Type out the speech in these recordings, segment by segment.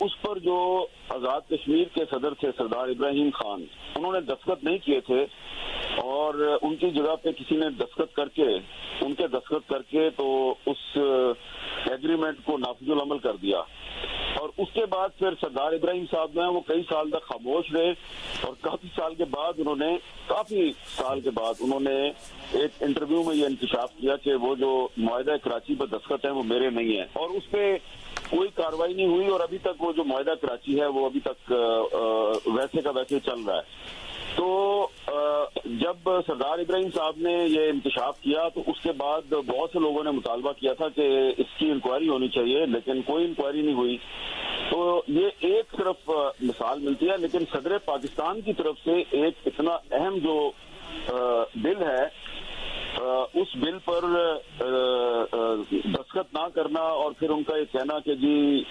اس پر جو آزاد کشمیر کے صدر تھے سردار ابراہیم خان، انہوں نے دستخط نہیں کیے تھے اور ان کی جگہ پہ کسی نے دستخط کر کے تو اس ایگریمنٹ کو نافذ العمل کر دیا. اور اس کے بعد پھر سردار ابراہیم صاحب جو ہیں وہ کئی سال تک خاموش رہے اور کافی سال کے بعد انہوں نے ایک انٹرویو میں یہ انکشاف کیا کہ وہ جو معاہدہ کراچی پر دستخط ہیں وہ میرے نہیں ہیں، اور اس پہ کوئی کارروائی نہیں ہوئی اور ابھی تک وہ جو معاہدہ کراچی ہے وہ ابھی تک ویسے کا ویسے چل رہا ہے. تو جب سردار ابراہیم صاحب نے یہ انکشاف کیا تو اس کے بعد بہت سے لوگوں نے مطالبہ کیا تھا کہ اس کی انکوائری ہونی چاہیے، لیکن کوئی انکوائری نہیں ہوئی. تو یہ ایک طرف مثال ملتی ہے، لیکن صدر پاکستان کی طرف سے ایک اتنا اہم جو بل ہے اس بل پر دستخط نہ کرنا اور پھر ان کا یہ کہنا کہ جی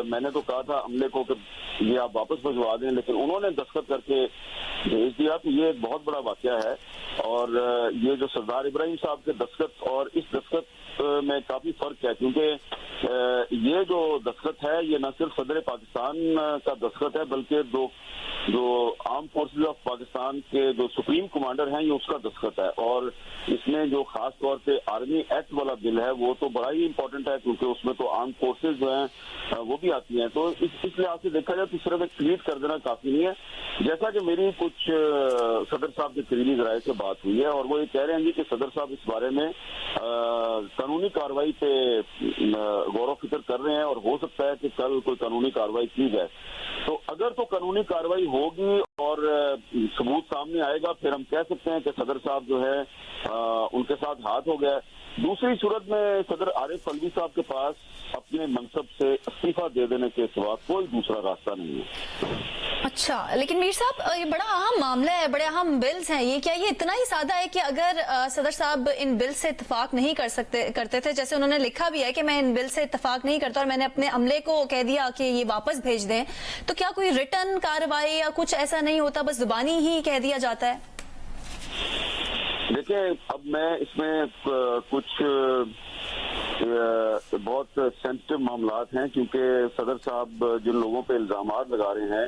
میں نے تو کہا تھا عملے کو کہ یہ آپ واپس بھجوا دیں، لیکن انہوں نے دستخط کر کے بھیج دیا. تو یہ ایک بہت بڑا واقعہ ہے اور یہ جو سردار ابراہیم صاحب کے دستخط اور اس دستخط میں کافی فرق ہے، کیونکہ یہ جو دستخط ہے یہ نہ صرف صدر پاکستان کا دستخط ہے بلکہ جو آرم فورسز آف پاکستان کے جو سپریم کمانڈر ہیں یہ اس کا دستخط ہے. اور اس میں جو خاص طور پہ آرمی ایکٹ والا بل ہے وہ تو بڑا ہی امپورٹنٹ ہے، کیونکہ اس میں تو آرم فورسز جو ہیں وہ بھی آتی ہیں. تو اس لحاظ سے دیکھا جائے تو صرف ایک ٹویٹ کر دینا کافی نہیں ہے. جیسا کہ میری کچھ صدر صاحب کے قریبی ذرائع سے بات ہوئی ہے اور وہ یہ کہہ رہے ہیں کہ صدر صاحب اس بارے میں قانونی کارروائی پہ غور و فکر کر رہے ہیں اور ہو سکتا ہے کہ کل کوئی قانونی کارروائی کی جائے. تو اگر تو قانونی کارروائی ہوگی اور ثبوت سامنے آئے گا پھر ہم کہہ سکتے ہیں کہ صدر صاحب جو ہے ان کے ساتھ ہاتھ ہو گیا. دوسری صورت میں صدر عارف الوی صاحب کے پاس اپنے منصب سے استعفیٰ دے دینے کے سوا کوئی دوسرا راستہ نہیں ہے. اچھا، لیکن میر صاحب یہ بڑا اہم معاملہ ہے، بڑے اہم بلز ہیں یہ، کیا یہ اتنا ہی سادہ ہے کہ اگر صدر صاحب ان بل سے اتفاق نہیں کرتے تھے، جیسے انہوں نے لکھا بھی ہے کہ میں ان بل سے اتفاق نہیں کرتا اور میں نے اپنے عملے کو کہہ دیا کہ یہ واپس بھیج دیں، تو کیا کوئی ریٹن کارروائی یا کچھ ایسا نہیں ہوتا، بس زبانی ہی کہہ دیا جاتا ہے؟ دیکھیں اب میں اس میں کچھ بہت سینسٹیو معاملات ہیں، کیونکہ صدر صاحب جن لوگوں پہ الزامات لگا رہے ہیں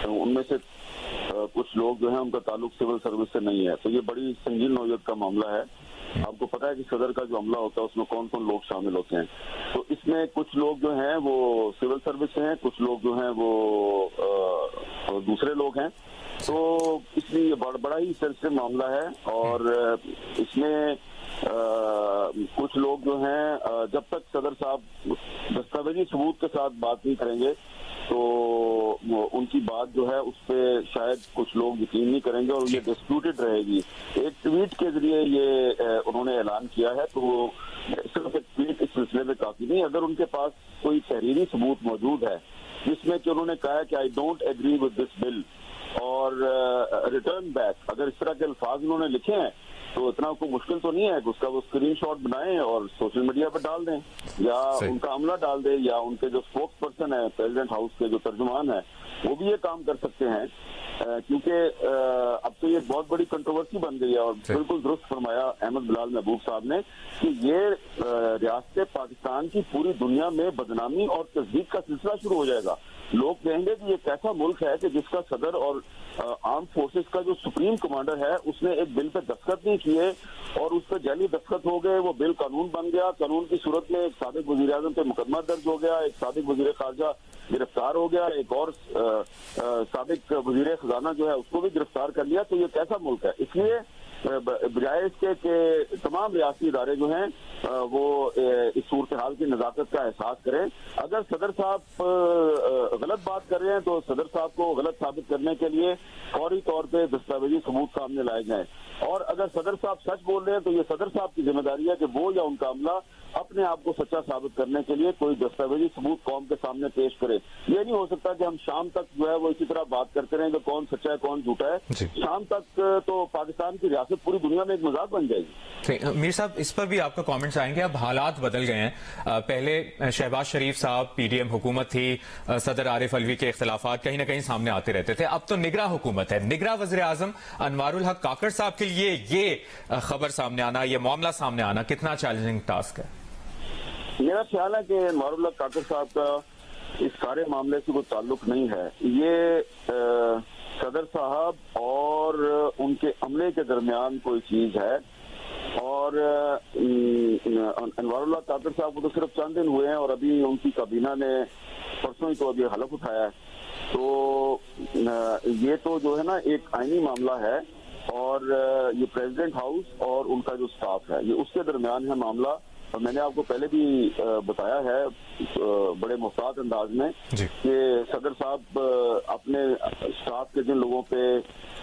ان میں سے کچھ لوگ جو ہیں ان کا تعلق سول سروس سے نہیں ہے. تو یہ بڑی سنگین نوعیت کا معاملہ ہے. آپ کو پتا ہے کہ صدر کا جو عملہ ہوتا ہے اس میں کون کون لوگ شامل ہوتے ہیں. تو اس میں کچھ لوگ جو ہیں وہ سول سروس سے ہیں، کچھ لوگ جو ہیں وہ دوسرے لوگ ہیں. تو اس لیے یہ بڑا ہی سینسٹیو معاملہ ہے اور اس میں کچھ لوگ جو ہیں جب تک صدر صاحب دستاویزی ثبوت کے ساتھ بات نہیں کریں گے تو ان کی بات جو ہے اس پہ شاید کچھ لوگ یقین نہیں کریں گے اور یہ ڈسپیوٹڈ رہے گی. ایک ٹویٹ کے ذریعے یہ انہوں نے اعلان کیا ہے، تو صرف ایک ٹویٹ اس سلسلے میں کافی نہیں. اگر ان کے پاس کوئی تحریری ثبوت موجود ہے جس میں کہ انہوں نے کہا ہے کہ I don't agree with this bill اور ریٹرن بیک، اگر اس طرح کے الفاظ انہوں نے لکھے ہیں تو اتنا کوئی مشکل تو نہیں ہے کہ اس کا وہ اسکرین شاٹ بنائیں اور سوشل میڈیا پہ ڈال دیں یا ان کا عملہ ڈال دیں، یا ان کے جو اسپوکس پرسن ہے پریزیڈنٹ ہاؤس کے جو ترجمان ہے وہ بھی یہ کام کر سکتے ہیں. کیونکہ اب تو یہ بہت بڑی کنٹروورسی بن گئی ہے اور بالکل درست فرمایا احمد بلال محبوب صاحب نے کہ یہ ریاست پاکستان کی پوری دنیا میں بدنامی اور تصدیق کا سلسلہ شروع ہو جائے گا. لوگ کہیں گے کہ یہ کیسا ملک ہے کہ جس کا صدر اور آرم فورسز کا جو سپریم کمانڈر ہے اس نے ایک بل پہ دستخط نہیں کیے اور اس پہ جعلی دستخط ہو گئے، وہ بل قانون بن گیا. قانون کی صورت میں ایک سابق وزیر اعظم پہ مقدمہ درج ہو گیا، ایک سابق وزیر خارجہ گرفتار ہو گیا، ایک اور سابق وزیر خزانہ جو ہے اس کو بھی گرفتار کر لیا. تو یہ کیسا ملک ہے؟ اس لیے بجائے اس کے کہ تمام ریاستی ادارے جو ہیں وہ اس صورتحال کی نزاکت کا احساس کریں. اگر صدر صاحب غلط بات کر رہے ہیں تو صدر صاحب کو غلط ثابت کرنے کے لیے فوری طور پہ دستاویزی ثبوت سامنے لائے جائیں، اور اگر صدر صاحب سچ بول رہے ہیں تو یہ صدر صاحب کی ذمہ داری ہے کہ وہ یا ان کا عملہ اپنے آپ کو سچا ثابت کرنے کے لیے کوئی دستاویزی ثبوت قوم کے سامنے پیش کرے. یہ نہیں ہو سکتا کہ ہم شام تک جو ہے وہ اسی طرح بات کرتے رہیں کہ کون سچا ہے کون جھوٹا ہے. شام تک تو پاکستان کی ریاست پوری دنیا میں ایک مذاق بن جائے گی. میر صاحب اس پر بھی آپ کا کامنٹس آئیں گے. اب حالات بدل گئے ہیں. پہلے شہباز شریف صاحب پی ڈی ایم حکومت تھی، صدر عارف الوی کے اختلافات کہیں نہ کہیں سامنے آتے رہتے تھے. اب تو نگراں حکومت ہے. نگراں وزیر اعظم انوار الحق کاکڑ صاحب کے لیے یہ خبر سامنے آنا، یہ معاملہ سامنے آنا کتنا چیلنجنگ ٹاسک ہے؟ میرا خیال ہے کہ انوار الحق کاکڑ صاحب کا اس سارے معاملے سے کوئی تعلق نہیں ہے. یہ صدر صاحب اور ان کے عملے کے درمیان کوئی چیز ہے. اور انوار اللہ قادر صاحب کو تو صرف چند دن ہوئے ہیں اور ابھی ان کی کابینہ نے پرسوں ہی تو ابھی حلف اٹھایا ہے. تو یہ تو جو ہے نا ایک آئینی معاملہ ہے اور یہ پریزیڈنٹ ہاؤس اور ان کا جو سٹاف ہے یہ اس کے درمیان ہے معاملہ. اور میں نے آپ کو پہلے بھی بتایا ہے بڑے محتاط انداز میں کہ صدر صاحب اپنے سٹاف کے جن لوگوں پہ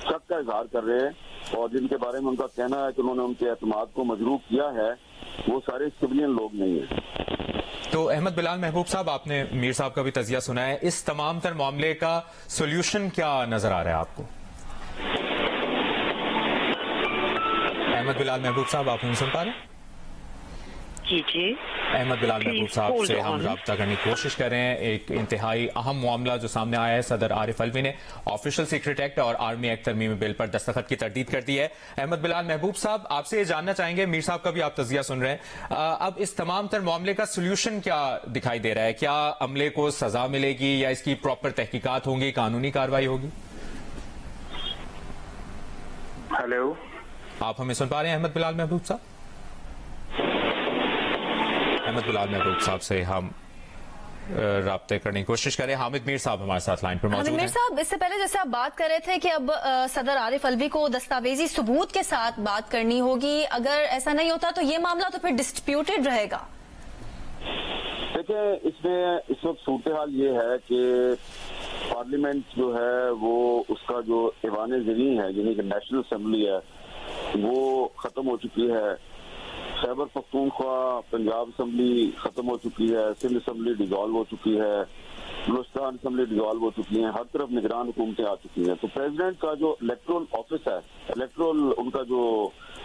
شک کا اظہار کر رہے ہیں اور جن کے بارے میں ان کا کہنا ہے کہ انہوں نے ان کے اعتماد کو مجروح کیا ہے وہ سارے سویلین لوگ نہیں ہیں. تو احمد بلال محبوب صاحب، آپ نے میر صاحب کا بھی تجزیہ سنا ہے، اس تمام تر معاملے کا سولوشن کیا نظر آ رہا ہے آپ کو؟ احمد بلال محبوب صاحب آپ ہمیں سن پا رہے ہیں؟ جی احمد بلال محبوب صاحب سے ہم رابطہ کرنے کی کوشش کر رہے ہیں. ایک انتہائی اہم معاملہ جو سامنے آیا ہے، صدر عارف الوی نے آفیشل سیکرٹ ایکٹ اور آرمی ایکٹ ترمیمی بل پر دستخط کی تردید کر دی ہے. احمد بلال محبوب صاحب، آپ سے یہ جاننا چاہیں گے، میر صاحب کا بھی آپ تجزیہ سن رہے ہیں، اب اس تمام تر معاملے کا سولوشن کیا دکھائی دے رہا ہے؟ کیا عملے کو سزا ملے گی یا اس کی پراپر تحقیقات ہوں گی، قانونی کارروائی ہوگی؟ ہیلو، آپ ہمیں سن پا رہے ہیں احمد بلال محبوب صاحب؟ احمد بلال محبوب صاحب سے ہم رابطے کرنے کی کوشش کریں. حامد میر صاحب ہمارے ساتھ لائن پر موجود ہیں. حامد میر صاحب، اس سے پہلے جیسے آپ بات کر رہے تھے کہ اب صدر عارف الوی کو دستاویزی ثبوت کے ساتھ بات کرنی ہوگی، اگر ایسا نہیں ہوتا تو یہ معاملہ تو پھر ڈسپیوٹڈ رہے گا. دیکھیں، اس میں اس وقت صورتحال یہ ہے کہ پارلیمنٹ جو ہے وہ اس کا جو ایوان زرین ہے یعنی کہ نیشنل اسمبلی ہے وہ ختم ہو چکی ہے. خیبر پختونخوا پنجاب اسمبلی ختم ہو چکی ہے، سندھ اسمبلی ڈیزالو ہو چکی ہے، بلوچستان اسمبلی ڈیزالو ہو چکی ہیں، ہر طرف نگران حکومتیں آ چکی ہیں. تو پریزیڈنٹ کا جو الیکٹورل آفس ہے، ان کا جو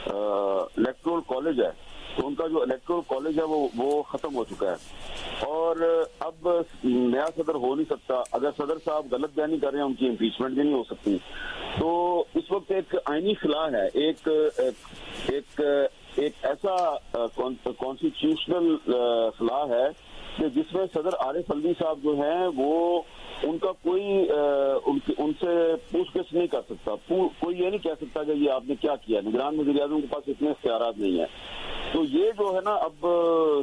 الیکٹورل کالج ہے، تو ان کا جو الیکٹورل کالج ہے وہ ختم ہو چکا ہے اور اب نیا صدر ہو نہیں سکتا. اگر صدر صاحب غلط بیانی کر رہے ہیں ان کی امپیچمنٹ بھی نہیں ہو سکتی. تو اس وقت ایک آئینی خلا ہے، ایک ایسا کانسٹیٹیوشنل خلا ہے کہ جس میں صدر عارف الوی صاحب جو ہیں وہ ان کا کوئی ان سے پوچھ گچھ نہیں کر سکتا. کوئی یہ نہیں کہہ سکتا کہ یہ آپ نے کیا کیا. نگران وزیر اعظم کے پاس اتنے اختیارات نہیں ہیں. تو یہ جو ہے نا اب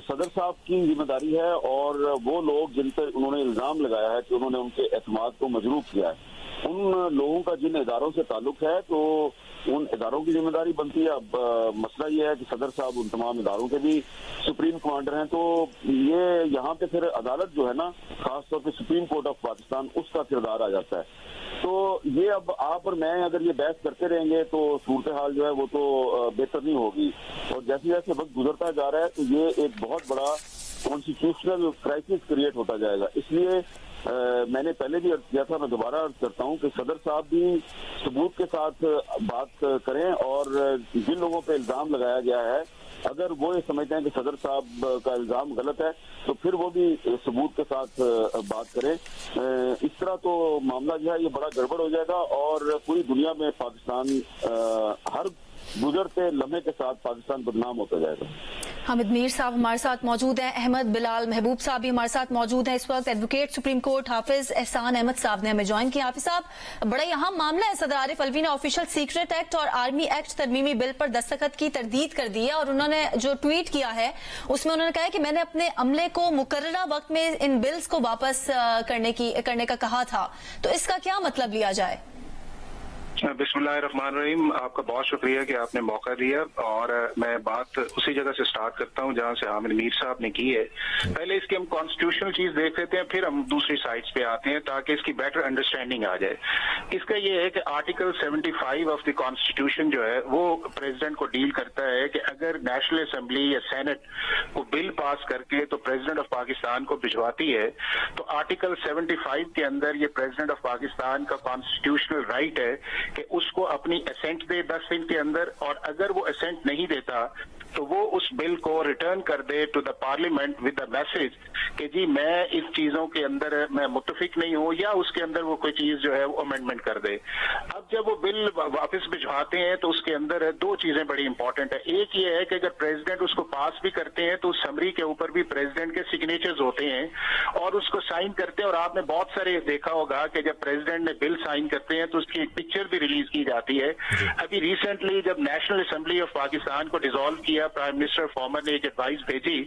صدر صاحب کی ذمہ داری ہے اور وہ لوگ جن پر انہوں نے الزام لگایا ہے کہ انہوں نے ان کے اعتماد کو مجروح کیا ہے، ان لوگوں کا جن اداروں سے تعلق ہے تو ان اداروں کی ذمہ داری بنتی ہے. اب مسئلہ یہ ہے کہ صدر صاحب ان تمام اداروں کے بھی سپریم کمانڈر ہیں، تو یہ یہاں پہ پھر عدالت جو ہے نا، خاص طور پہ سپریم کورٹ آف پاکستان، اس کا کردار آ جاتا ہے. تو یہ اب آپ اور میں اگر یہ بحث کرتے رہیں گے تو صورتحال جو ہے وہ تو بہتر نہیں ہوگی. اور جیسے جیسے وقت گزرتا جا رہا ہے تو یہ ایک بہت بڑا کانسٹیٹیوشنل کرائسس کریٹ ہوتا جائے گا. اس لیے میں نے پہلے بھی عرض کیا تھا، میں دوبارہ عرض کرتا ہوں کہ صدر صاحب بھی ثبوت کے ساتھ بات کریں اور جن لوگوں پہ الزام لگایا گیا ہے اگر وہ یہ سمجھتے ہیں کہ صدر صاحب کا الزام غلط ہے تو پھر وہ بھی ثبوت کے ساتھ بات کریں. اس طرح تو معاملہ جو ہے یہ بڑا گڑبڑ ہو جائے گا اور پوری دنیا میں پاکستان ہر گزرتے لمحے کے ساتھ پاکستان بدنام ہوتا جائے گا. حامد میر صاحب ہمارے ساتھ موجود ہیں، احمد بلال محبوب صاحب بھی ہمارے ساتھ موجود ہیں اس وقت. ایڈوکیٹ سپریم کورٹ حافظ احسان احمد صاحب نے ہمیں جوائن کیا. حافظ صاحب، بڑا ہی اہم معاملہ ہے. صدر عارف الوی نے آفیشل سیکرٹ ایکٹ اور آرمی ایکٹ ترمیمی بل پر دستخط کی تردید کر دی ہے اور انہوں نے جو ٹویٹ کیا ہے اس میں انہوں نے کہا ہے کہ میں نے اپنے عملے کو مقررہ وقت میں ان بلز کو واپس کرنے کا کہا تھا. تو اس کا کیا مطلب لیا جائے؟ بسم اللہ الرحمن الرحیم. آپ کا بہت شکریہ کہ آپ نے موقع دیا اور میں بات اسی جگہ سے سٹارٹ کرتا ہوں جہاں سے حامد میر صاحب نے کی ہے. پہلے اس کی ہم کانسٹیٹیوشنل چیز دیکھ لیتے ہیں، پھر ہم دوسری سائٹس پہ آتے ہیں تاکہ اس کی بیٹر انڈرسٹینڈنگ آ جائے. اس کا یہ ہے کہ آرٹیکل 75 آف دی کانسٹیٹیوشن جو ہے وہ پریزیڈنٹ کو ڈیل کرتا ہے کہ اگر نیشنل اسمبلی یا سینٹ کو بل پاس کر کے تو پریزیڈنٹ آف پاکستان کو بھجواتی ہے تو آرٹیکل 75 کے اندر یہ پریزیڈنٹ آف پاکستان کا کانسٹیٹیوشنل رائٹ ہے کہ اس کو اپنی اسینٹ دے 10 دن کے اندر، اور اگر وہ اسینٹ نہیں دیتا तो वो उस बिल को रिटर्न कर दे to the parliament with the message कि जी मैं इस चीजों के अंदर मैं मुत्तफिक नहीं हूं, या उसके अंदर वो कोई चीज जो है वो अमेंडमेंट कर दे। अब जब वो बिल वापस भिजवाते हैं तो उसके अंदर दो चीजें बड़ी इंपॉर्टेंट है। एक ये है कि अगर प्रेसिडेंट उसको पास भी करते हैं तो उस समरी के ऊपर भी प्रेसिडेंट के सिग्नेचर्स होते हैं और उसको साइन करते हैं। और आपने बहुत सारे देखा होगा कि जब प्रेसिडेंट ने बिल साइन करते हैं तो उसकी एक पिक्चर भी रिलीज की जाती है। अभी रिसेंटली जब नेशनल असेंबली ऑफ पाकिस्तान को डिसॉल्व किया, प्राइम मिनिस्टर फॉर्मर ने एक एडवाइस भेजी,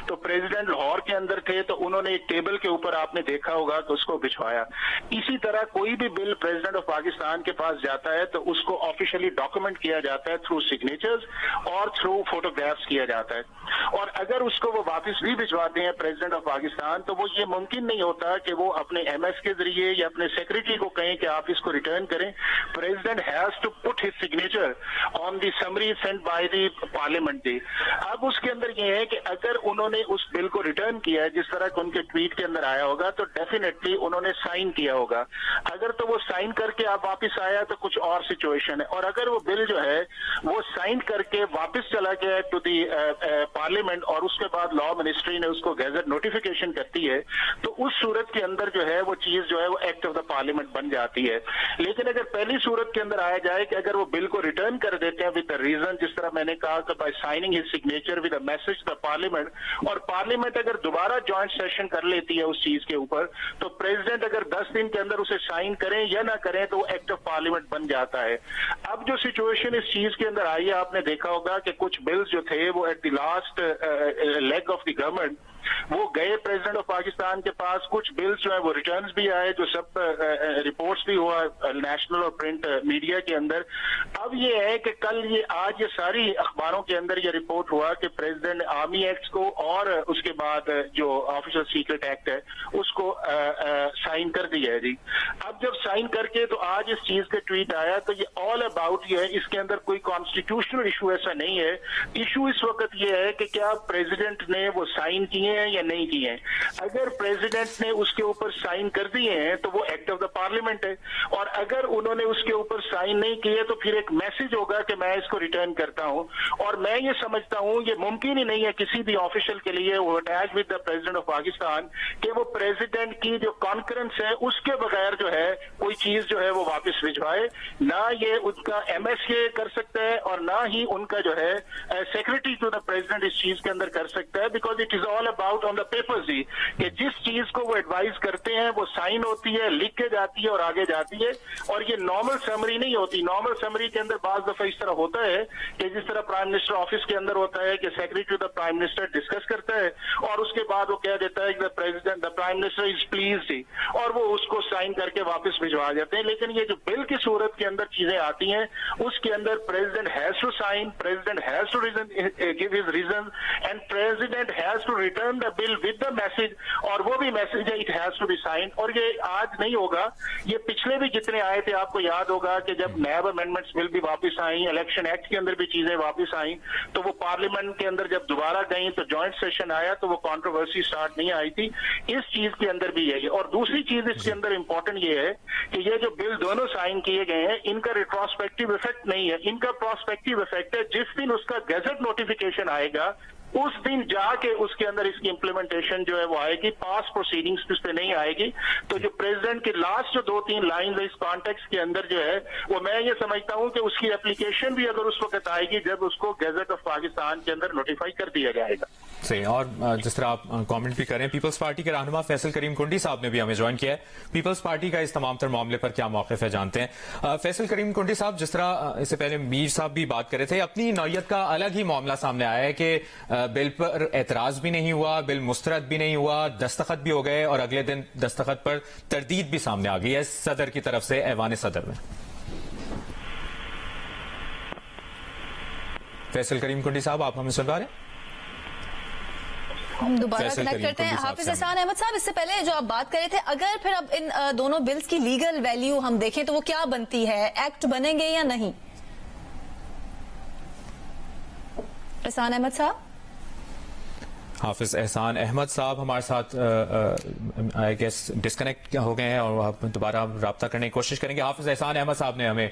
तो प्रेसिडेंट लाहौर के अंदर थे तो उन्होंने एक टेबल के ऊपर आपने देखा होगा कि उसको बिछवाया। इसी तरह कोई भी बिल प्रेसिडेंट ऑफ पाकिस्तान के पास जाता है तो उसको ऑफिशियली डॉक्यूमेंट किया जाता है थ्रू सिग्नेचर्स और थ्रू फोटोग्राफ्स किया जाता है। और अगर उसको वो वापस भी भिजवाते हैं प्रेसिडेंट ऑफ पाकिस्तान तो वो ये मुमकिन नहीं होता कि वो अपने एमएस के जरिए या अपने सेक्रेटरी को कहें कि आप इसको रिटर्न करें। President has to put his signature on the summary sent by the parliament day. अब उसके अंदर ये है कि अगर उन्होंने उस बिल को रिटर्न किया है जिस तरह उनके ट्वीट के अंदर आया होगा तो डेफिनेटली उन्होंने साइन किया होगा। अगर तो वो साइन करके आप वापस आया तो कुछ और सिचुएशन है, और अगर वो बिल जो है वो साइन करके वापस चला गया टू दी पार्लियामेंट और उसके बाद लॉ मिनिस्ट्री ने उसको गैजेट नोटिफिकेशन करती है तो उस सूरत के अंदर जो है वो चीज जो है वो एक्ट ऑफ द पार्लियामेंट बन जाती है। लेकिन अगर पहली सूरत के अंदर आया जाए कि अगर वो बिल को रिटर्न कर देते हैं विद द रीजन, जिस तरह मैंने कहा कि by signing his signature with a message the parliament, और पार्लियामेंट अगर दोबारा जॉइंट सेशन कर लेती है उस चीज के ऊपर तो प्रेसिडेंट अगर 10 दिन के अंदर उसे साइन करें या ना करें तो एक्ट ऑफ पार्लियामेंट बन जाता है। अब जो सिचुएशन इस चीज के अंदर आई है, आपने देखा होगा कि कुछ बिल्स जो थे वो at the last leg of the government वो गए प्रेसिडेंट ऑफ पाकिस्तान के पास। कुछ बिल्स जो है वो रिटर्न्स भी आए, जो सब रिपोर्ट्स भी हुआ नेशनल और प्रिंट मीडिया के अंदर। अब ये है कि कल ये आज ये सारी अखबारों के अंदर ये रिपोर्ट हुआ कि प्रेसिडेंट आर्मी एक्ट को और उसके बाद जो ऑफिशियल सीक्रेट एक्ट है उसको साइन कर दिया है जी। अब जब साइन करके तो आज इस चीज का ट्वीट आया तो ये ऑल अबाउट ये है, इसके अंदर कोई कॉन्स्टिट्यूशनल इशू ऐसा नहीं है। इशू इस वक्त ये है कि क्या प्रेसिडेंट ने वो साइन किए हैं या नहीं किए हैं। अगर प्रेसिडेंट ने उसके ऊपर साइन कर दिए हैं तो वो एक्ट ऑफ द पार्लियामेंट है, और अगर उन्होंने उसके ऊपर साइन नहीं किए तो फिर एक मैसेज होगा कि मैं इसको रिटर्न करता हूं। और मैं ये समझता हूं ये मुमकिन ही नहीं है किसी भी ऑफिशियल के लिए वो attach with the president of Pakistan कि वो प्रेसिडेंट की जो कॉन्फ्रेंस है उसके बगैर जो है कोई चीज जो है वो वापस भिजवाए। ना ये उनका एमएसए कर सकता है और ना ही उनका जो है सेक्रेटरी टू द प्रेसिडेंट इस चीज के अंदर कर सकता है, because it is all about on the papers ही कि जिस चीज को वो एडवाइस करते हैं वो साइन होती है, लिख के जाती है और आगे जाती है। और ये नॉर्मल समरी नहीं होती। नॉर्मल समरी के अंदर बाज दफा इस तरह होता है कि जिस तरह प्राइम मिनिस्टर ऑफिस के अंदर होता है कि secretary to the prime minister discuss करता है और उसके बाद वो कह देता है कि the prime minister is pleased ही, और वो उसको साइन करके वापस भिजवा देते हैं। लेकिन ये जो बिल की सूरत के अंदर चीजें आती हैं उसके अंदर president has to sign, president has to give his reason and president has to return the bill with the message, और वो भी मैसेज है it has to be sign. और ये आज नहीं होगा, ये पिछले भी जितने आए थे आपको याद होगा कि जब नैब अमेंडमेंट्स बिल भी वापस आई, इलेक्शन एक्ट के अंदर भी चीजें वापस आई, तो वो पार्लियामेंट के अंदर जब दोबारा गई तो जॉइंट सेशन आया तो वो कंट्रोवर्सी स्टार्ट नहीं आई थी। इस चीज के अंदर भी है। और दूसरी चीज इसके अंदर इंपॉर्टेंट ये है कि ये जो बिल दोनों साइन किए गए हैं इनका रिट्रोस्पेक्टिव इफेक्ट नहीं है, इनका प्रोस्पेक्टिव इफेक्ट है। जिस दिन उसका गैजेट नोटिफिकेशन आएगा उस दिन जाके उसके अंदर इसकी इंप्लीमेंटेशन जो है वो आएगी, पास प्रोसीडिंग्स इस पे नहीं आएगी। तो जो प्रेसिडेंट के लास्ट जो 2-3 लाइंस इस कॉन्टेक्स्ट के अंदर जो है वो मैं ये समझता हूं कि उसकी एप्लीकेशन भी अगर उस वक्त आएगी जब उसको गैजेट ऑफ पाकिस्तान के अंदर नोटिफाई कर दिया जाएगा। सही। और जिस तरह आप कमेंट भी करें, पीपल्स पार्टी के रहनुमा फैसल करीम कुंडी साहब ने भी हमें ज्वाइन किया है। पीपल्स पार्टी का इस तमाम तर मामले पर क्या मौक़िफ़ है जानते हैं। फैसल करीम कुंडी साहब, जिस तरह इससे पहले मीर साहब भी बात कर रहे थे, अपनी नौयत का अलग ही मामला सामने आया है कि बिल पर एतराज भी नहीं हुआ, बिल मुस्तरद भी नहीं हुआ, दस्तखत भी हो गए और अगले दिन दस्तखत पर तरदीद भी सामने आ गई है सदर की तरफ से ऐवान सदर में। फैसल करीम कुंडी साहब, आप हमें सुन पा रहे हैं? हम दोबारा कनेक्ट करते हैं हाफिज एहसान अहमद साहब। इससे पहले जो आप बात कर रहे थे, अगर फिर अब इन दोनों बिल्स की लीगल वैल्यू हम देखें तो वो क्या बनती है, एक्ट बनेंगे या नहीं? एहसान अहमद साहब हाफिज एहसान अहमद साहब हमारे साथ आई गेस डिस्कनेक्ट हो गए हैं और आप दोबारा रब्ता करने की कोशिश करेंगे। हाफिज एहसान अहमद साहब ने हमें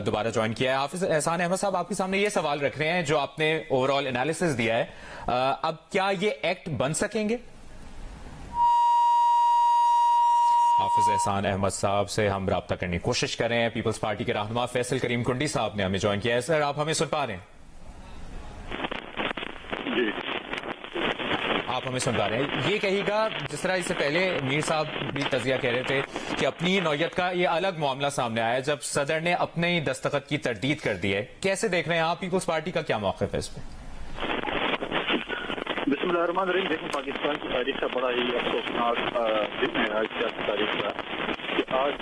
दोबारा ज्वाइन किया है। हाफिज एहसान अहमद साहब, आपके सामने ये सवाल रख रहे हैं जो आपने ओवरऑल एनालिसिस दिया है, अब क्या ये एक्ट बन सकेंगे? हाफिज एहसान अहमद साहब से हम रब्ता करने की कोशिश कर रहे हैं। पीपल्स पार्टी के रहनुमा फैसल करीम कुंडी साहब ने हमें ज्वाइन किया है। सर, आप हमें सुन पा रहे हैं? आप हमें सुन पा रहे हैं? ये कहिएगा, जिस तरह इससे पहले मीर साहब भी तजिया कह रहे थे कि अपनी नौयत का ये अलग मामला सामने आया जब सदर ने अपने ही दस्तखत की तरदीद कर दी है, कैसे देख रहे हैं आप? पीपल्स पार्टी का क्या मौक़िफ़ है इस पे? बिस्मिल्लाहिर्रहमानिर्रहीम। देखो, पाकिस्तान की तारीख का बड़ा ही अफसोसनाक दिन है आज की तारीख का कि आज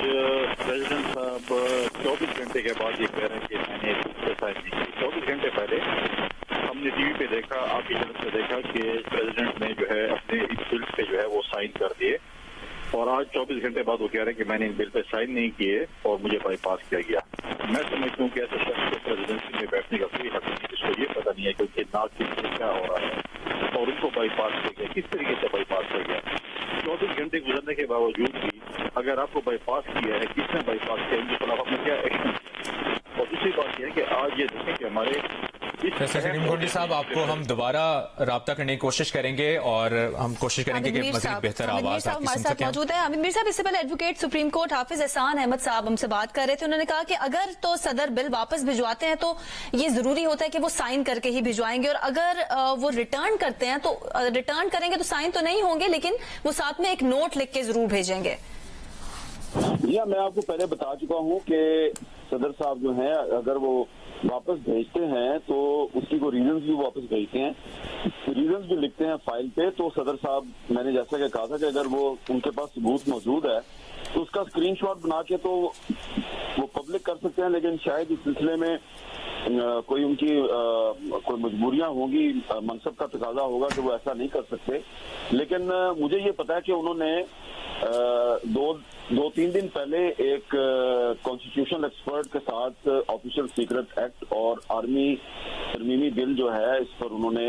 प्रेसिडेंट साहब 24 घंटे के बाद ये कह रहे हैं कि मैंने साइन नहीं की। 24 घंटे पहले हमने टीवी पे देखा, आपकी तरफ से देखा कि प्रेसिडेंट ने जो है अपने इस बिल पे जो है वो साइन कर दिए और आज 24 घंटे बाद वो कह रहे हैं कि मैंने इन बिल पे साइन नहीं किए और मुझे बाईपास किया गया। मैं समझता हूँ कि ऐसे शख्स को प्रेसिडेंसी में बैठने का कोई हक नहीं, जिसको ये पता नहीं है कि उनके नाक के नीचे क्या हो रहा है और उनको बाईपास किया गया, किस तरीके से बाईपास किया गया। 24 घंटे गुजरने के बावजूद भी अगर आपको बाईपास किया है, किसने बाईपास किया, उनके खिलाफ आपने क्या एक्शन किया। और दूसरी बात यह है कि आज ये देखें कि हमारे फैसल करीम कुंडी साहब, आपको हम दोबारा रब्ता करने की कोशिश करेंगे और हम कोशिश करेंगे कि मज़ीद बेहतर आवाज आपकी सुन सकें। मौजूद है हामिद मीर साहब। इससे पहले एडवोकेट सुप्रीम कोर्ट हाफिज एहसान अहमद साहब हमसे बात कर रहे थे। उन्होंने कहा कि अगर तो सदर बिल वापस भिजवाते हैं तो ये जरूरी होता है कि वो साइन करके ही भिजवाएंगे और अगर वो रिटर्न करते हैं तो रिटर्न करेंगे तो साइन तो नहीं होंगे, लेकिन वो साथ में एक नोट लिख के जरूर भेजेंगे। या मैं आपको पहले बता चुका हूँ कि सदर साहब जो हैं अगर वो वापस भेजते हैं तो उसकी को रीजंस भी वापस भेजते हैं, रीजंस भी लिखते हैं फाइल पे। तो सदर साहब, मैंने जैसा कि कहा था कि अगर वो उनके पास सबूत मौजूद है तो उसका स्क्रीनशॉट बना के तो वो पब्लिक कर सकते हैं, लेकिन शायद इस सिलसिले में कोई उनकी कोई मजबूरियां होंगी, मनसब का तकाजा होगा कि वो ऐसा नहीं कर सकते। लेकिन मुझे ये पता है कि उन्होंने दो तीन दिन पहले एक कॉन्स्टिट्यूशनल एक्सपर्ट के साथ ऑफिशियल सीक्रेट एक्ट और आर्मी तरमीमी बिल जो है इस पर उन्होंने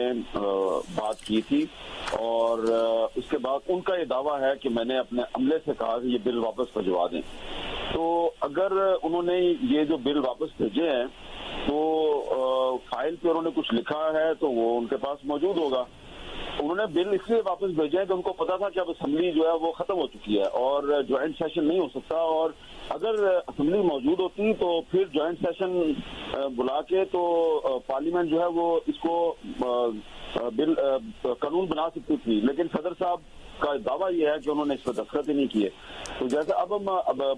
बात की थी और उसके बाद उनका ये दावा है कि मैंने अपने अमले से कहा कि ये बिल वापस भिजवा दें। तो अगर उन्होंने ये जो बिल वापस भेजे हैं तो फाइल पे उन्होंने कुछ लिखा है तो वो उनके पास मौजूद होगा। उन्होंने बिल इसलिए वापस भेजे हैं कि उनको पता था कि अब असेंबली जो है वो खत्म हो चुकी है और ज्वाइंट सेशन नहीं हो सकता, और अगर असेंबली मौजूद होती तो फिर ज्वाइंट सेशन बुला के तो पार्लियामेंट जो है वो इसको बिल कानून बना सकती थी। लेकिन सदर साहब का दावा यह है कि उन्होंने इस पर दस्तखत ही नहीं किए। तो जैसे अब हम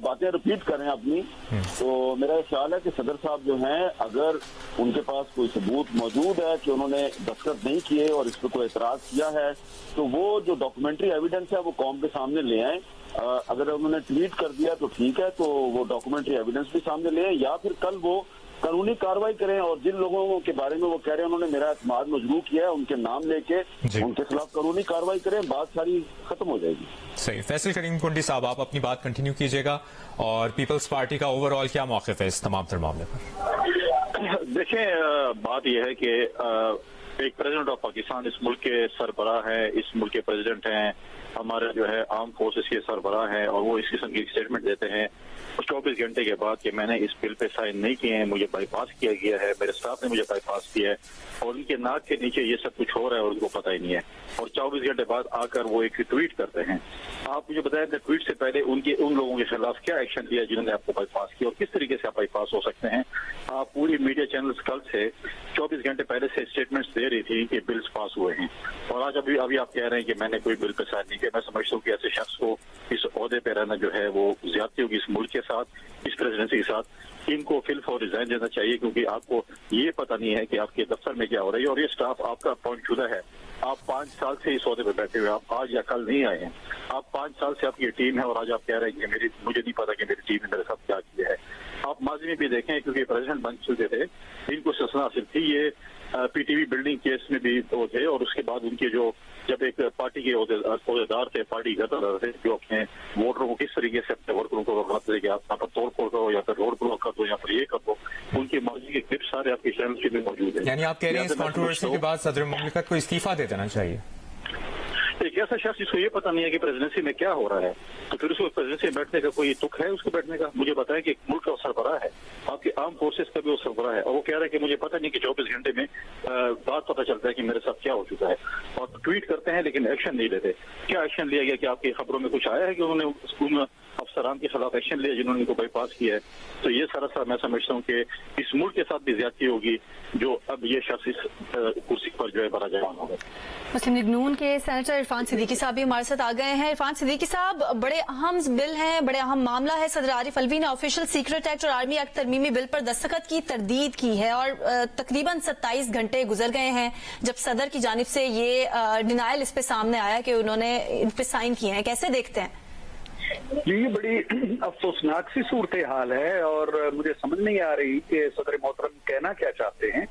बातें रिपीट करें अपनी, तो मेरा ख्याल है कि सदर साहब जो हैं अगर उनके पास कोई सबूत मौजूद है कि उन्होंने दस्तखत नहीं किए और इस पर कोई एतराज किया है तो वो जो डॉक्यूमेंट्री एविडेंस है वो कौम के सामने ले आए। अगर उन्होंने ट्वीट कर दिया तो ठीक है, तो वो डॉक्यूमेंट्री एविडेंस भी सामने ले आए या फिर कल वो कानूनी कार्रवाई करें और जिन लोगों के बारे में वो कह रहे हैं उन्होंने मेरा एतमाद मजबूर किया है उनके नाम लेके उनके खिलाफ कानूनी कार्रवाई करें, बात सारी खत्म हो जाएगी। सही। फैसल करीम कुंडी साहब, आप अपनी बात कंटिन्यू कीजिएगा और पीपल्स पार्टी का ओवरऑल क्या मौक़िफ़ है इस तमाम तर मामले पर? देखें, बात यह है कि एक प्रेसिडेंट ऑफ पाकिस्तान इस मुल्क के सरबराह है, इस मुल्क के प्रेसिडेंट हैं, हमारे जो है आर्म फोर्सेस के सरबराह हैं और वो इस किस्म की स्टेटमेंट देते हैं 24 घंटे के बाद कि मैंने इस बिल पे साइन नहीं किए हैं, मुझे बाईपास किया गया है, मेरे स्टाफ ने मुझे बाईपास किया है और उनके नाक के नीचे ये सब कुछ हो रहा है और उनको पता ही नहीं है। और 24 घंटे बाद आकर वो एक ट्वीट करते हैं। आप मुझे बताएं कि ट्वीट से पहले उन लोगों के खिलाफ क्या एक्शन लिया जिन्होंने आपको बाईपास किया और किस तरीके से आप बाईपास हो सकते हैं। आप पूरी मीडिया चैनल्स कल से 24 घंटे पहले से स्टेटमेंट्स दे रही थी कि बिल्स पास हुए हैं और आज अभी आप कह रहे हैं कि मैंने कोई बिल पे साइन नहीं किया। मैं समझता हूँ कि ऐसे शख्स को इस ओहदे पे रहना जो है वो ज्यादती होगी इस मुल्क के साथ, इस प्रेसिडेंसी के साथ। इनको फिल फॉर रिजाइन देना चाहिए क्योंकि आपको ये पता नहीं है कि आपके दफ्तर में क्या हो रही है और ये स्टाफ आपका अपॉइंट शुदा है। आप 5 साल से इस ओहदे पे बैठे हुए, आप आज या कल नहीं आए हैं। आप 5 साल से आपकी टीम है और आज आप कह रहे हैं कि मुझे नहीं पता कि मेरी टीम ने मेरे साथ क्या किया है। आप माजी में भी देखें क्योंकि प्रेसिडेंट बन चुके थे, इनको सूचना हासिल थी, ये पीटीवी बिल्डिंग केस में भी वो थे और उसके बाद उनके जो जब एक पार्टी के ओहदेदार थे, पार्टी गद्दार थे जो अपने वोटरों को किस तरीके से अपने वर्करों को बताते थे कि आप यहाँ पर तोड़ फोड़ करो या फिर रोड ब्लॉक कर दो या फिर ये कर दो, उनकी माजी के क्लिप सारे आपके चैनल में मौजूद है। यानी आप कह रहे हैं इस कंट्रोवर्सी के बाद सदर मुमलिकत को इस्तीफा दे देना चाहिए? एक ऐसा शख्स जिसको ये पता नहीं है कि प्रेसिडेंसी में क्या हो रहा है, तो फिर उसको प्रेसिडेंसी में बैठने का कोई तुक है उसको बैठने का? मुझे बताया कि मुल्क का सरबराह है, आपके आर्म फोर्सेस का भी वो सरबराह है, और वो कह रहा है कि मुझे पता नहीं कि 24 घंटे में बात पता चलता है कि मेरे साथ क्या हो चुका है। और ट्वीट करते हैं लेकिन एक्शन नहीं लेते। क्या एक्शन लिया गया? कि आपकी खबरों में कुछ आया है कि उन्होंने अफसरान के खिलाफ एक्शन लिया जिन्होंने इनको बाईपास किया है? तो ये सारा मैं समझता हूँ कि इस मुल्क के साथ भी ज्यादती होगी जो अब ये शख्स इस कुर्सी पर जो है बड़ा जवान होगा। मुस्लिम लीग नून के सेनेटर इरफान सिद्दीकी साहब भी हमारे साथ आ गए हैं। इरफान सिद्दीकी साहब, बड़े अहम बिल हैं, बड़े अहम मामला है। सदर आरिफ अलवी ने ऑफिशियल सीक्रेट एक्ट और आर्मी एक्ट तरमीमी बिल पर दस्तखत की तरदीद की है और तकरीबन 27 घंटे गुजर गए हैं जब सदर की जानिब से ये डिनायल इस पे सामने आया कि उन्होंने इन पे साइन किए हैं। कैसे देखते हैं? जी, ये बड़ी अफसोसनाक सी सूरत हाल है और मुझे समझ नहीं आ रही कि सदर मोहतरम कहना क्या चाहते हैं।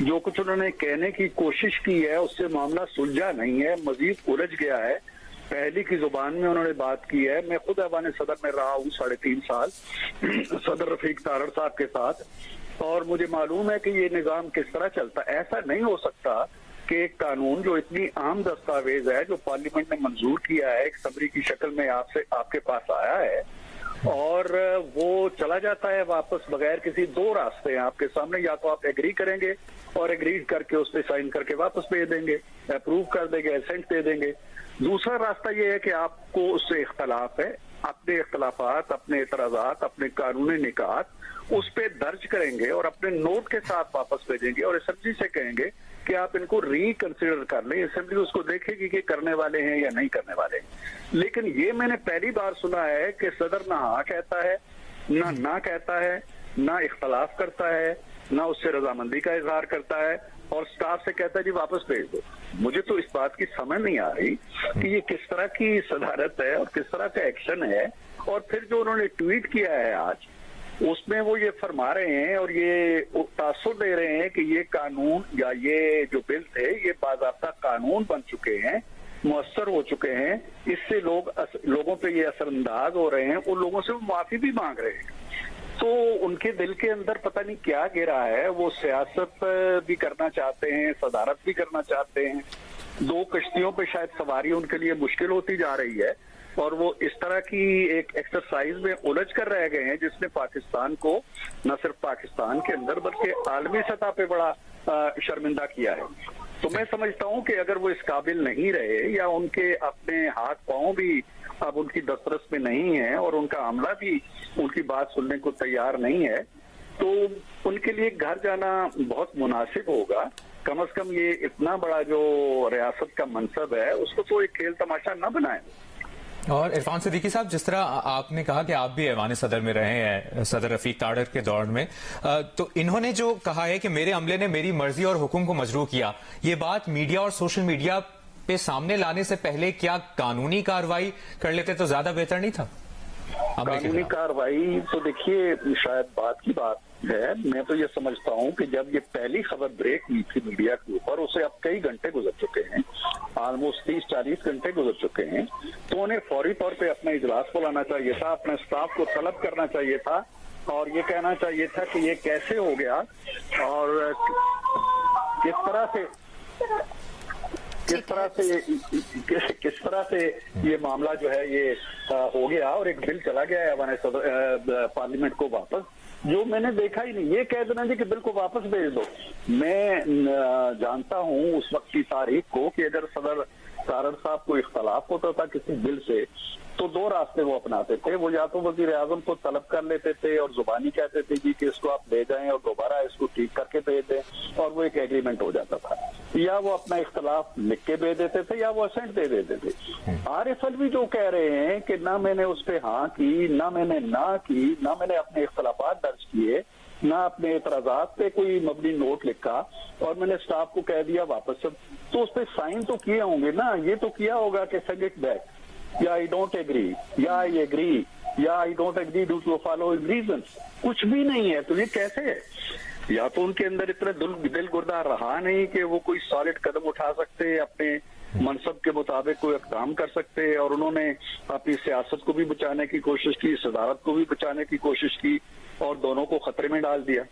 जो कुछ उन्होंने कहने की कोशिश की है उससे मामला सुलझा नहीं है, मजीद उलझ गया है। पहली की जुबान में उन्होंने बात की है। मैं खुद ऐवान सदर में रहा हूँ 3.5 साल सदर रफीक तारड़ साहब के साथ, और मुझे मालूम है कि ये निज़ाम किस तरह चलता है। ऐसा नहीं हो सकता कि एक कानून जो इतनी आम दस्तावेज है, जो पार्लियामेंट ने मंजूर किया है, एक समरी की शक्ल में आपके पास आया है, और वो चला जाता है वापस बगैर किसी। दो रास्ते हैं आपके सामने, या तो आप एग्री करेंगे और एग्री करके उस पर साइन करके वापस भेज देंगे, अप्रूव कर देंगे, एसेंट दे देंगे। दूसरा रास्ता ये है कि आपको उससे इख्तलाफ है, अपने इख्तलाफात, अपने एतराजात, अपने कानूनी निकात उस पे दर्ज करेंगे और अपने नोट के साथ वापस भेजेंगे और असेंबली से कहेंगे कि आप इनको रिकंसिडर कर लें। असेंबली उसको देखेगी कि करने वाले हैं या नहीं करने वाले हैं। लेकिन ये मैंने पहली बार सुना है कि सदर ना हाँ कहता है, ना कहता है, ना इख्तलाफ करता है, ना उससे रजामंदी का इजहार करता है, और स्टाफ से कहता है जी वापस भेज दो। मुझे तो इस बात की समझ नहीं आ रही कि ये किस तरह की सदारत है और किस तरह का एक्शन है। और फिर जो उन्होंने ट्वीट किया है आज, उसमें वो ये फरमा रहे हैं और ये तासुर दे रहे हैं कि ये कानून या ये जो बिल थे ये बाज़ाब्ता कानून बन चुके हैं, मुअस्सर हो चुके हैं, इससे लोगों पे ये असरअंदाज हो रहे हैं। उन लोगों से वो माफी भी मांग रहे हैं। तो उनके दिल के अंदर पता नहीं क्या गिरा है। वो सियासत भी करना चाहते हैं, सदारत भी करना चाहते हैं। दो कश्तियों पे शायद सवारी उनके लिए मुश्किल होती जा रही है, और वो इस तरह की एक एक्सरसाइज में उलझ कर रह गए हैं जिसने पाकिस्तान को न सिर्फ पाकिस्तान के अंदर बल्कि आलमी सतह पे बड़ा शर्मिंदा किया है। तो मैं समझता हूं कि अगर वो इस काबिल नहीं रहे या उनके अपने हाथ पांव भी अब उनकी दस्तरस में नहीं है और उनका अमला भी उनकी बात सुनने को तैयार नहीं है, तो उनके लिए घर जाना बहुत मुनासिब होगा। कम से कम ये इतना बड़ा जो रियासत का मनसब है उसको तो एक खेल तमाशा न बनाए। और इरफान सिद्दीकी साहब, जिस तरह आपने कहा कि आप भी ऐवान सदर में रहे हैं सदर रफीक तारड़ के दौर में, तो इन्होंने जो कहा है कि मेरे अमले ने मेरी मर्जी और हुक्म को मजरू किया, ये बात मीडिया और सोशल मीडिया पे सामने लाने से पहले क्या कानूनी कार्रवाई कर लेते तो ज्यादा बेहतर नहीं था? कानूनी कार्रवाई तो देखिए शायद बात की बात है। मैं तो ये समझता हूँ कि जब ये पहली खबर ब्रेक हुई थी मीडिया के ऊपर, उसे अब कई घंटे गुजर चुके हैं, ऑलमोस्ट 30-40 घंटे गुजर चुके हैं, तो उन्हें फौरी तौर पे अपना इजलास बुलाना चाहिए था, अपने स्टाफ को तलब करना चाहिए था और ये कहना चाहिए था कि ये कैसे हो गया और किस तरह से ये मामला जो है ये हो गया और एक बिल चला गया है हमारे पार्लियामेंट को वापस, जो मैंने देखा ही नहीं। ये कह देना जी कि बिल को वापस भेज दो। मैं जानता हूं उस वक्त की तारीख को कि अगर सदर तारड़ साहब को इख्तलाफ होता था किसी बिल से तो दो रास्ते वो अपनाते थे। वो या तो वजीर आजम को तलब कर लेते थे और जुबानी कहते थे जी कि इसको आप ले जाएं और दोबारा इसको ठीक करके भेज दें और वो एक एग्रीमेंट हो जाता था, या वो अपना इख्तलाफ लिख के भेज देते थे या वो असेंट दे देते थे। आरिफ अलवी जो कह रहे हैं कि ना मैंने उस पर हाँ की, ना मैंने ना की, ना मैंने अपने इख्तलाफात दर्ज किए, ना अपने एतराजात पे कोई मबनी नोट लिखा और मैंने स्टाफ को कह दिया वापस सब, तो उस पर साइन तो किए होंगे ना। ये तो किया होगा कि सेंड इट बैक, या आई डोंट एग्री, या आई एग्री, या I don't agree due to following reasons. कुछ भी नहीं है। तो ये कैसे है? या तो उनके अंदर इतना दिल गुर्दा रहा नहीं कि वो कोई सॉलिड कदम उठा सकते, अपने मनसब के मुताबिक कोई इक़दाम कर सकते, और उन्होंने अपनी सियासत को भी बचाने की कोशिश की, सदारत को भी बचाने की कोशिश की और दोनों को खतरे में डाल दिया।